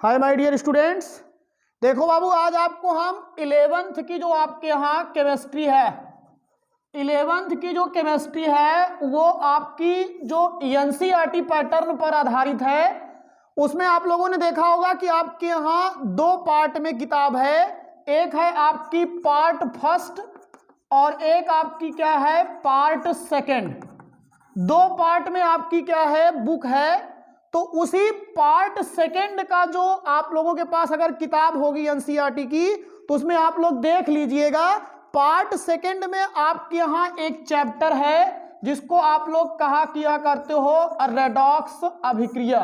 Hi my dear students, देखो बाबू आज आपको हम 11th की जो आपके यहाँ केमिस्ट्री है, 11th की जो केमिस्ट्री है वो आपकी जो एनसीईआरटी पैटर्न पर आधारित है। उसमें आप लोगों ने देखा होगा कि आपके यहाँ दो पार्ट में किताब है, एक है आपकी पार्ट फर्स्ट और एक आपकी क्या है पार्ट सेकंड। दो पार्ट में आपकी क्या है बुक है। तो उसी पार्ट सेकंड का जो आप लोगों के पास अगर किताब होगी एनसीईआरटी की तो उसमें आप लोग देख लीजिएगा। पार्ट सेकंड में आपके यहाँ एक चैप्टर है जिसको आप लोग कहा किया करते हो रेडॉक्स अभिक्रिया।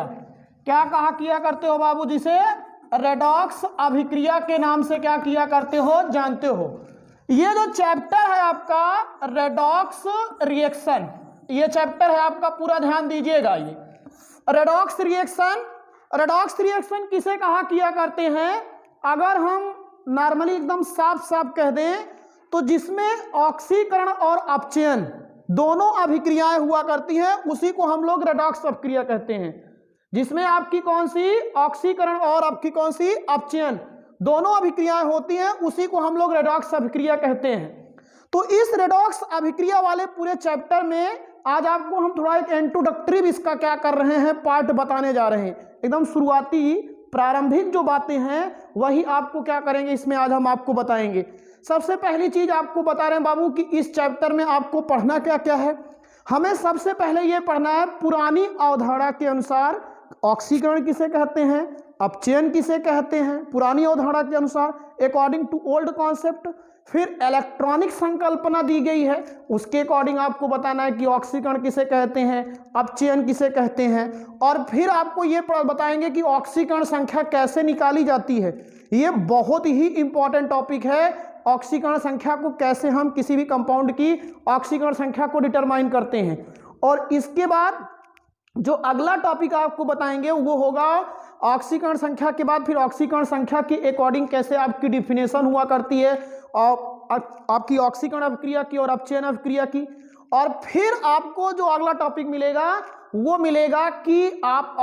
क्या कहा किया करते हो बाबू? जिसे रेडॉक्स अभिक्रिया के नाम से क्या किया करते हो जानते हो। ये जो चैप्टर है आपका रेडॉक्स रिएक्शन, ये चैप्टर है आपका, पूरा ध्यान दीजिएगा। ये रेडॉक्स रिएक्शन किसे कहा किया करते हैं? अगर हम नॉर्मली एकदम साफ साफ कह दें तो जिसमें ऑक्सीकरण और अपचयन दोनों अभिक्रियाएं हुआ करती हैं उसी को हम लोग रेडॉक्स अभिक्रिया कहते हैं। जिसमें आपकी कौन सी ऑक्सीकरण और आपकी कौन सी अपचयन दोनों अभिक्रियाएं होती हैं उसी को हम लोग रेडॉक्स अभिक्रिया कहते हैं। तो इस रेडॉक्स अभिक्रिया वाले पूरे चैप्टर में आज आपको हम थोड़ा एक इंट्रोडक्टरी भी इसका क्या कर रहे हैं पार्ट बताने जा रहे हैं। एकदम शुरुआती प्रारंभिक जो बातें हैं वही आपको क्या करेंगे इसमें आज हम आपको बताएंगे। सबसे पहली चीज आपको बता रहे हैं बाबू कि इस चैप्टर में आपको पढ़ना क्या क्या है। हमें सबसे पहले ये पढ़ना है पुरानी अवधारणा के अनुसार ऑक्सीकरण किसे कहते हैं, अपचयन किसे कहते हैं पुरानी अवधारणा के अनुसार अकॉर्डिंग टू ओल्ड कॉन्सेप्ट। फिर इलेक्ट्रॉनिक संकल्पना दी गई है उसके अकॉर्डिंग आपको बताना है कि ऑक्सीकरण किसे कहते हैं, अपचयन किसे कहते हैं। और फिर आपको ये बताएंगे कि ऑक्सीकरण संख्या कैसे निकाली जाती है। ये बहुत ही इंपॉर्टेंट टॉपिक है। ऑक्सीकरण संख्या को कैसे हम किसी भी कंपाउंड की ऑक्सीकरण संख्या को डिटरमाइन करते हैं। और इसके बाद जो अगला टॉपिक आपको बताएंगे वो होगा ऑक्सीकरण संख्या के बाद फिर ऑक्सीकरण संख्या के अकॉर्डिंग कैसे आपकी डिफिनेशन हुआ करती है और आपकी ऑक्सीकरण अभिक्रिया की और अपचयन अभिक्रिया की। और फिर आपको जो अगला टॉपिक मिलेगा वो मिलेगा कि आप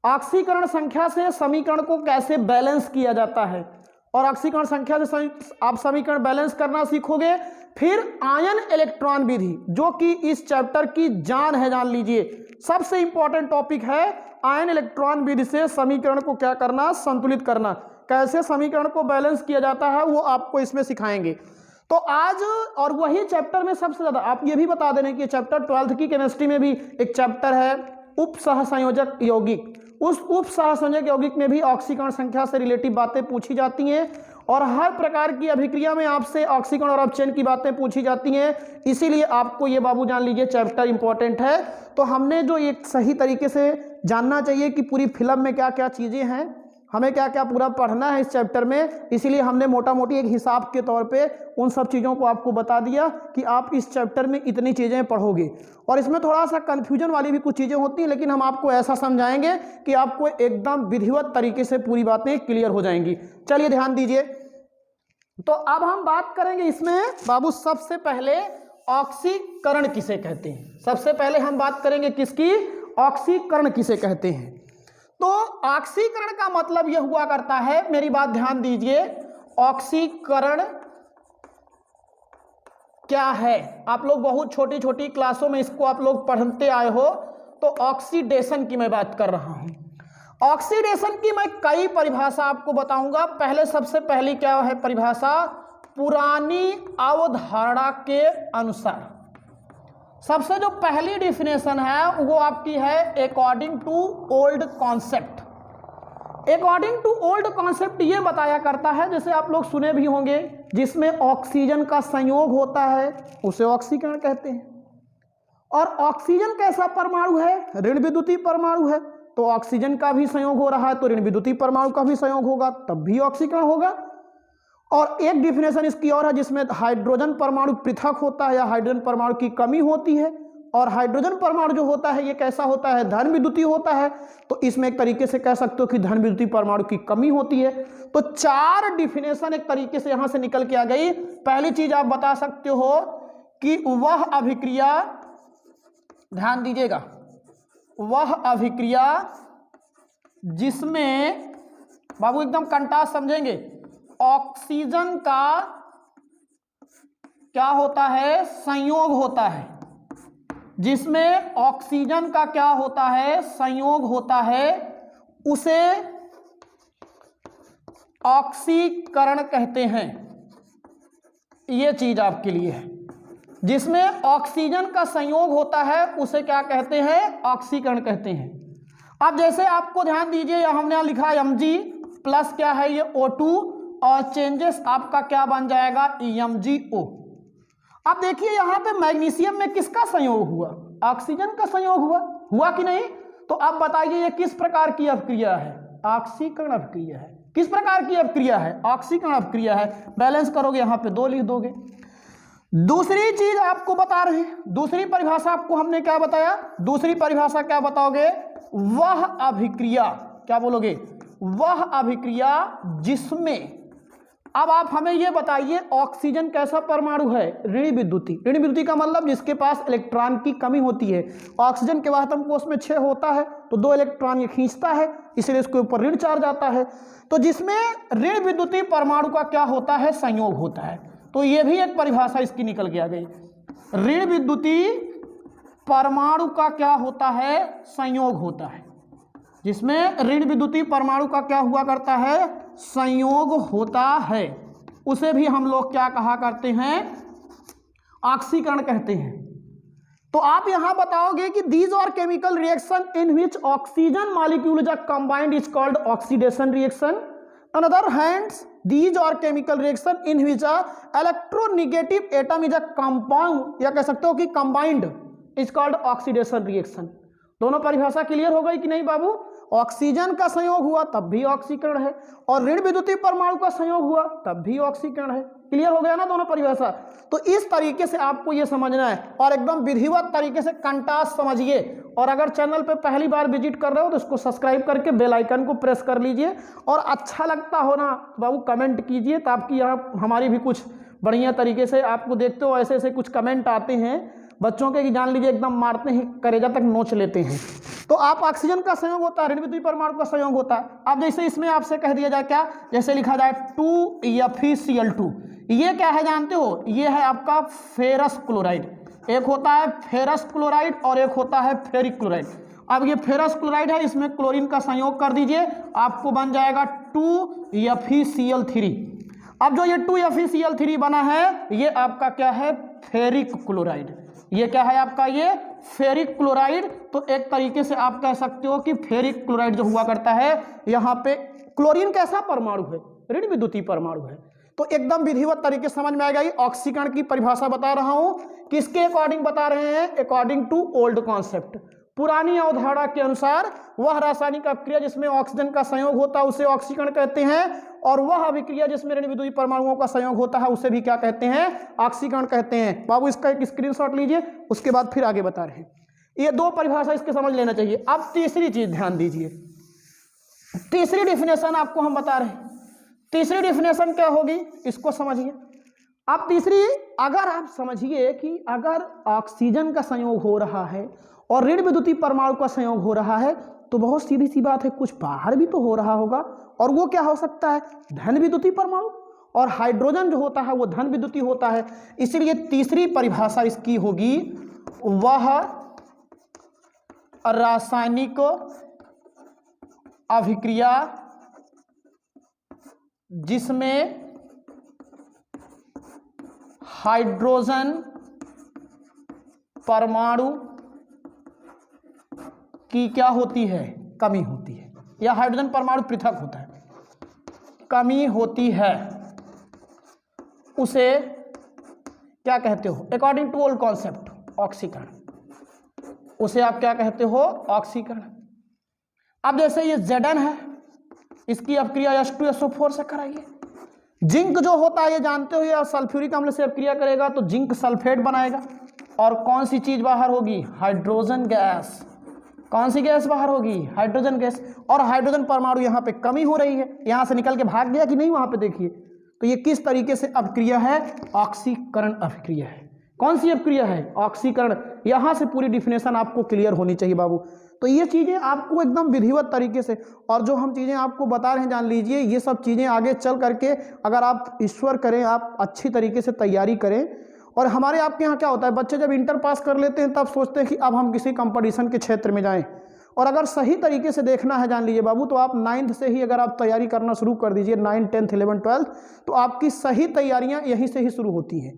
ऑक्सीकरण संख्या से समीकरण को कैसे बैलेंस किया जाता है। और ऑक्सीकरण संख्या से आप समीकरण बैलेंस करना सीखोगे। फिर आयन इलेक्ट्रॉन विधि जो कि इस चैप्टर की जान है, जान लीजिए सबसे इंपॉर्टेंट टॉपिक है। आयन इलेक्ट्रॉन विधि से समीकरण को क्या करना, संतुलित करना, कैसे समीकरण को बैलेंस किया जाता है वो आपको इसमें सिखाएंगे। तो आज और वही चैप्टर में सबसे ज्यादा आप ये भी बता देने कि चैप्टर 12th की केमिस्ट्री में भी एक चैप्टर है उप सहसंयोजक यौगिक। उस उप सहसंयोजक यौगिक में भी ऑक्सीकरण संख्या से रिलेटिव बातें पूछी जाती हैं और हर प्रकार की अभिक्रिया में आपसे ऑक्सीकरण और अपचयन की बातें पूछी जाती हैं। इसीलिए आपको ये बाबू जान लीजिए चैप्टर इंपॉर्टेंट है। तो हमने जो एक सही तरीके से जानना चाहिए कि पूरी फिल्म में क्या क्या चीज़ें हैं, हमें क्या क्या पूरा पढ़ना है इस चैप्टर में, इसीलिए हमने मोटा मोटी एक हिसाब के तौर पे उन सब चीज़ों को आपको बता दिया कि आप इस चैप्टर में इतनी चीज़ें पढ़ोगे। और इसमें थोड़ा सा कन्फ्यूजन वाली भी कुछ चीज़ें होती हैं लेकिन हम आपको ऐसा समझाएंगे कि आपको एकदम विधिवत तरीके से पूरी बातें क्लियर हो जाएंगी। चलिए ध्यान दीजिए। तो अब हम बात करेंगे इसमें बाबू सबसे पहले ऑक्सीकरण किसे कहते हैं। सबसे पहले हम बात करेंगे किसकी, ऑक्सीकरण किसे कहते हैं। तो ऑक्सीकरण का मतलब यह हुआ करता है, मेरी बात ध्यान दीजिए, ऑक्सीकरण क्या है आप लोग बहुत छोटी छोटी क्लासों में इसको आप लोग पढ़ते आए हो। तो ऑक्सीडेशन की मैं बात कर रहा हूं। ऑक्सीडेशन की मैं कई परिभाषा आपको बताऊंगा। पहले सबसे पहली क्या है परिभाषा, पुरानी अवधारणा के अनुसार। सबसे जो पहली डिफिनेशन है वो आपकी है according to old concept. According to old concept ये बताया करता है, जैसे आप लोग सुने भी होंगे, जिसमें ऑक्सीजन का संयोग होता है उसे ऑक्सीकरण कहते हैं। और ऑक्सीजन कैसा परमाणु है, ऋण विद्युतीय परमाणु है, तो ऑक्सीजन का भी संयोग हो रहा है तो ऋण विद्युतीय परमाणु का भी संयोग होगा तब भी ऑक्सीकरण होगा। और एक डिफिनेशन इसकी और है जिसमें हाइड्रोजन परमाणु पृथक होता है या हाइड्रोजन परमाणु की कमी होती है। और हाइड्रोजन परमाणु जो होता है ये कैसा होता है, धन विद्युतीय होता है। तो इसमें एक तरीके से कह सकते हो कि धन विद्युतीय परमाणु की कमी होती है। तो चार डिफिनेशन एक तरीके से यहां से निकल के आ गई। पहली चीज आप बता सकते हो कि वह अभिक्रिया, ध्यान दीजिएगा, वह अभिक्रिया जिसमें बाबू एकदम कंट्रास्ट समझेंगे, ऑक्सीजन का क्या होता है, संयोग होता है, जिसमें ऑक्सीजन का क्या होता है, संयोग होता है, उसे ऑक्सीकरण कहते हैं। यह चीज आपके लिए है, जिसमें ऑक्सीजन का संयोग होता है उसे क्या कहते हैं, ऑक्सीकरण कहते हैं। अब जैसे आपको ध्यान दीजिए, हमने यहां लिखा Mg प्लस क्या है ये O2 और चेंजेस आपका क्या बन जाएगा, MgO। अब देखिए यहां पे मैग्नीशियम में किसका संयोग हुआ, ऑक्सीजन का संयोग हुआ कि नहीं? तो अब बताइए ये किस प्रकार की अभिक्रिया है, ऑक्सीकरण अभिक्रिया है। किस प्रकार की अभिक्रिया है, ऑक्सीकरण अभिक्रिया है। बैलेंस करोगे यहां पे 2 लिख दोगे। दूसरी चीज आपको बता रहे हैं, दूसरी परिभाषा आपको हमने क्या बताया, दूसरी परिभाषा क्या बताओगे, वह अभिक्रिया, क्या बोलोगे, वह अभिक्रिया जिसमें, अब आप हमें यह बताइए ऑक्सीजन कैसा परमाणु है, ऋण विद्युती। ऋण विद्युती का मतलब जिसके पास इलेक्ट्रॉन की कमी होती है। ऑक्सीजन के वास्तव कोश में 6 होता है तो 2 इलेक्ट्रॉन ये खींचता है, इसलिए इसके ऊपर ऋण चार्ज आता है। तो जिसमें ऋण विद्युती परमाणु का क्या होता है, संयोग होता है। तो ये भी एक परिभाषा इसकी निकल के आ गई, ऋण विद्युती परमाणु का क्या होता है, संयोग होता है। जिसमें ऋण विद्युती परमाणु का क्या हुआ करता है, संयोग होता है, उसे भी हम लोग क्या कहा करते हैं, ऑक्सीकरण कहते हैं। तो आप यहां बताओगे कि these are chemical reaction in which oxygen molecule are combined is called oxidation reaction. On other hands, these are chemical reaction in which a electronegative atom is a compound, या कह सकते हो कि combined is called oxidation reaction। दोनों परिभाषा clear हो गई कि नहीं बाबू? ऑक्सीजन का संयोग हुआ तब भी ऑक्सीकरण है, और ऋण विद्युतीय परमाणु का संयोग हुआ तब भी ऑक्सीकरण है। क्लियर हो गया ना दोनों परिभाषा? तो इस तरीके से आपको यह समझना है और एकदम विधिवत तरीके से कंटास समझिए। और अगर चैनल पे पहली बार विजिट कर रहे हो तो इसको सब्सक्राइब करके बेल आइकन को प्रेस कर लीजिए, और अच्छा लगता हो ना बाबू कमेंट कीजिए, ताकि यहाँ हमारी भी कुछ बढ़िया तरीके से, आपको देखते हो ऐसे ऐसे कुछ कमेंट आते हैं बच्चों के कि जान लीजिए एकदम मारते हैं, करेजा तक नोच लेते हैं। तो आप ऑक्सीजन का संयोग होता है, ऋण विद्युतीय परमाणु का संयोग होता है। अब जैसे इसमें आपसे कह दिया जाए क्या, जैसे लिखा जाए 2FeCl2, ये क्या है जानते हो, ये है आपका फेरस क्लोराइड। एक होता है फेरस क्लोराइड और एक होता है फेरिक क्लोराइड। अब ये फेरस क्लोराइड है, इसमें क्लोरीन का संयोग कर दीजिए, आपको बन जाएगा 2FeCl3। अब जो ये 2FeCl3 बना है ये आपका क्या है, फेरिक क्लोराइड। ये क्या है आपका, ये फेरिक क्लोराइड। तो एक तरीके से आप कह सकते हो कि फेरिक क्लोराइड जो हुआ करता है, यहाँ पे क्लोरीन कैसा परमाणु है, ऋण विद्युतीय परमाणु है। तो एकदम विधिवत तरीके समझ में आ गई। ऑक्सीकरण की परिभाषा बता रहा हूं, किसके अकॉर्डिंग बता रहे हैं, अकॉर्डिंग टू ओल्ड कॉन्सेप्ट, पुरानी अवधारणा के अनुसार। वह रासायनिक अभिक्रिया जिसमें ऑक्सीजन का संयोग होता है उसे ऑक्सीकरण कहते हैं, और वह अभिक्रिया जिसमें ऋण विद्युतीय परमाणुओं का संयोग होता है उसे भी क्या कहते हैं, ऑक्सीकरण कहते हैं। बाबू इसका एक स्क्रीनशॉट लीजिए, उसके बाद फिर आगे बता रहे हैं। ये 2 परिभाषा इसके समझ लेना चाहिए। अब तीसरी चीज ध्यान दीजिए, तीसरी डिफिनेशन आपको हम बता रहे हैं। तीसरी डिफिनेशन क्या होगी, इसको समझिए। अब तीसरी, अगर आप समझिए कि अगर ऑक्सीजन का संयोग हो रहा है और ऋण विद्युतीय परमाणु का संयोग हो रहा है, तो बहुत सीधी सी बात है, कुछ बाहर भी तो हो रहा होगा, और वो क्या हो सकता है, धन विद्युतीय परमाणु। और हाइड्रोजन जो होता है वो धन विद्युतीय होता है। इसलिए तीसरी परिभाषा इसकी होगी, वह रासायनिक अभिक्रिया जिसमें हाइड्रोजन परमाणु की क्या होती है, कमी होती है, या हाइड्रोजन परमाणु पृथक होता है, कमी होती है, उसे क्या कहते हो, अकॉर्डिंग टू ओल्ड कॉन्सेप्ट, ऑक्सीकरण। उसे आप क्या कहते हो, ऑक्सीकरण। अब जैसे ये Zn है, इसकी अपक्रिया H2SO4 से कराइए। जिंक जो होता है ये जानते हो, या सल्फ्यूरिक अम्ल से अपक्रिया करेगा तो जिंक सल्फेट बनाएगा, और कौन सी चीज बाहर होगी, हाइड्रोजन गैस। कौन सी गैस बाहर होगी, हाइड्रोजन गैस। और हाइड्रोजन परमाणु यहाँ पे कमी हो रही है, यहाँ से निकल के भाग गया कि नहीं, वहां पे देखिए। तो ये किस तरीके से अपक्रिया है, ऑक्सीकरण अभिक्रिया है। कौन सी अपक्रिया है, ऑक्सीकरण। यहां से पूरी डिफिनेशन आपको क्लियर होनी चाहिए बाबू। तो ये चीज़ें आपको एकदम विधिवत तरीके से, और जो हम चीज़ें आपको बता रहे हैं जान लीजिए, ये सब चीज़ें आगे चल करके अगर आप ईश्वर करें, आप अच्छी तरीके से तैयारी करें। और हमारे आपके यहाँ क्या होता है, बच्चे जब इंटर पास कर लेते हैं तब सोचते हैं कि अब हम किसी कंपटीशन के क्षेत्र में जाएं। और अगर सही तरीके से देखना है जान लीजिए बाबू, तो आप 9th से ही अगर आप तैयारी करना शुरू कर दीजिए, 9, 10, 11, 12, तो आपकी सही तैयारियां यहीं से ही शुरू होती हैं।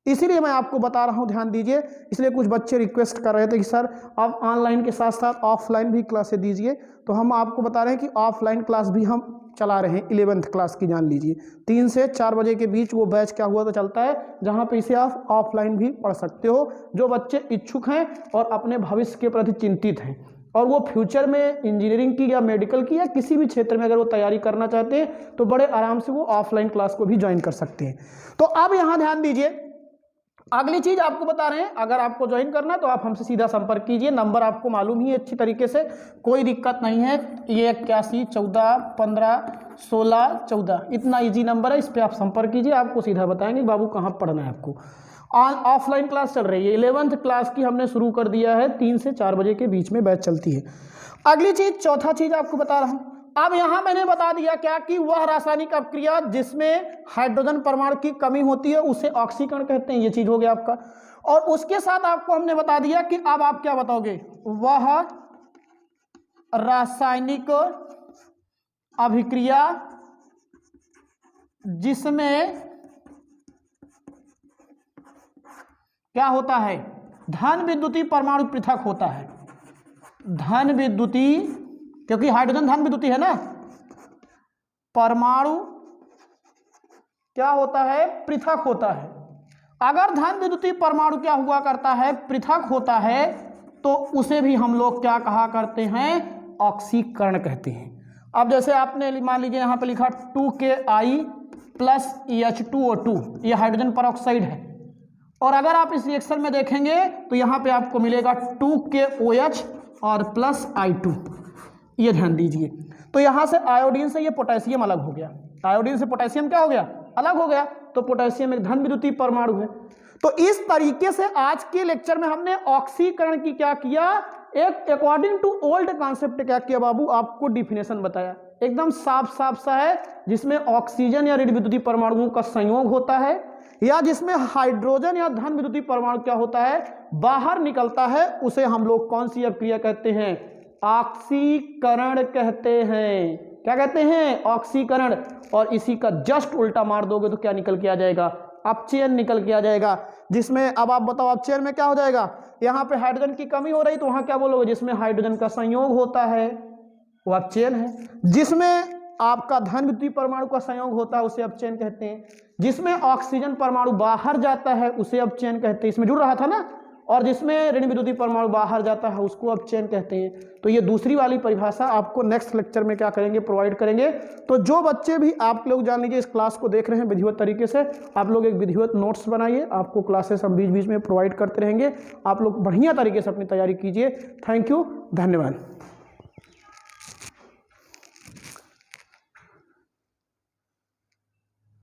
इसीलिए मैं आपको बता रहा हूं, ध्यान दीजिए। इसलिए कुछ बच्चे रिक्वेस्ट कर रहे थे कि सर आप ऑनलाइन के साथ साथ ऑफलाइन भी क्लासें दीजिए, तो हम आपको बता रहे हैं कि ऑफलाइन क्लास भी हम चला रहे हैं 11th क्लास की, जान लीजिए 3 से 4 बजे के बीच वो बैच क्या हुआ तो चलता है, जहाँ पे इसे आप ऑफलाइन भी पढ़ सकते हो। जो बच्चे इच्छुक हैं और अपने भविष्य के प्रति चिंतित हैं, और वो फ्यूचर में इंजीनियरिंग की या मेडिकल की या किसी भी क्षेत्र में अगर वो तैयारी करना चाहते हैं, तो बड़े आराम से वो ऑफलाइन क्लास को भी ज्वाइन कर सकते हैं। तो अब यहाँ ध्यान दीजिए, अगली चीज आपको बता रहे हैं, अगर आपको ज्वाइन करना है तो आप हमसे सीधा संपर्क कीजिए। नंबर आपको मालूम ही है अच्छी तरीके से, कोई दिक्कत नहीं है। ये 81 14 15 16 14 इतना इजी नंबर है, इस पर आप संपर्क कीजिए, आपको सीधा बताएंगे बाबू कहाँ पढ़ना है आपको। ऑफलाइन क्लास चल रही है, 11th क्लास की हमने शुरू कर दिया है, 3 से 4 बजे के बीच में बैच चलती है। अगली चीज, चौथा चीज आपको बता रहा हूं। अब यहां मैंने बता दिया क्या कि वह रासायनिक अपक्रिया जिसमें हाइड्रोजन परमाणु की कमी होती है उसे ऑक्सीकरण कहते हैं, ये चीज हो गया आपका। और उसके साथ आपको हमने बता दिया कि अब आप क्या बताओगे, वह रासायनिक अभिक्रिया जिसमें क्या होता है, धन विद्युतीय परमाणु पृथक होता है। धन विद्युतीय, क्योंकि हाइड्रोजन धन विद्युतीय है ना, परमाणु क्या होता है, पृथक होता है। अगर धन विद्युतीय परमाणु क्या हुआ करता है, पृथक होता है, तो उसे भी हम लोग क्या कहा करते हैं, ऑक्सीकरण कहते हैं। अब जैसे आपने मान लीजिए यहां पे लिखा 2Ki प्लस H2O2, ये हाइड्रोजन परऑक्साइड है। और अगर आप इस रिएक्शन में देखेंगे तो यहां पे आपको मिलेगा 2KOH और प्लस I2, ये ध्यान दीजिए। तो यहां से आयोडीन से ये पोटेशियम अलग हो गया, आयोडीन से पोटेशियम क्या हो गया, अलग हो गया। तो पोटेशियम एक धन विद्युतीय परमाणु है। तो इस तरीके से आज के लेक्चर में हमने ऑक्सीकरण की क्या किया, एक अकॉर्डिंग टू ओल्ड कॉन्सेप्ट क्या किया बाबू, आपको डिफिनेशन बताया, एकदम साफ साफ सा है, जिसमें ऑक्सीजन या ऋण विद्युतीय परमाणुओं का संयोग होता है, या जिसमें हाइड्रोजन या धन विद्युतीय परमाणु क्या होता है, बाहर निकलता है, उसे हम लोग कौन सी अपक्रिया कहते हैं, ऑक्सीकरण कहते हैं। क्या कहते हैं, ऑक्सीकरण। और इसी का जस्ट उल्टा मार दोगे तो क्या निकल के आ जाएगा, अपचयन निकल के आ जाएगा। जिसमें अब आप बताओ अपचयन में क्या हो जाएगा, यहाँ पे हाइड्रोजन की कमी हो रही तो वहां क्या बोलोगे, जिसमें हाइड्रोजन का संयोग होता है वो अपचयन है। जिसमें आपका धन विद्युतीय परमाणु का संयोग होता है उसे अपचयन कहते हैं। जिसमें ऑक्सीजन परमाणु बाहर जाता है उसे अपचयन कहते हैं, इसमें जुड़ रहा था ना। और जिसमें ऋण विद्युतीय परमाणु बाहर जाता है उसको अपचयन कहते हैं। तो ये दूसरी वाली परिभाषा आपको नेक्स्ट लेक्चर में क्या करेंगे, प्रोवाइड करेंगे। तो जो बच्चे भी आप लोग जान लीजिए इस क्लास को देख रहे हैं विधिवत तरीके से, आप लोग एक विधिवत नोट्स बनाइए, आपको क्लासेस हम बीच बीच में प्रोवाइड करते रहेंगे। आप लोग बढ़िया तरीके से अपनी तैयारी कीजिए। थैंक यू, धन्यवाद।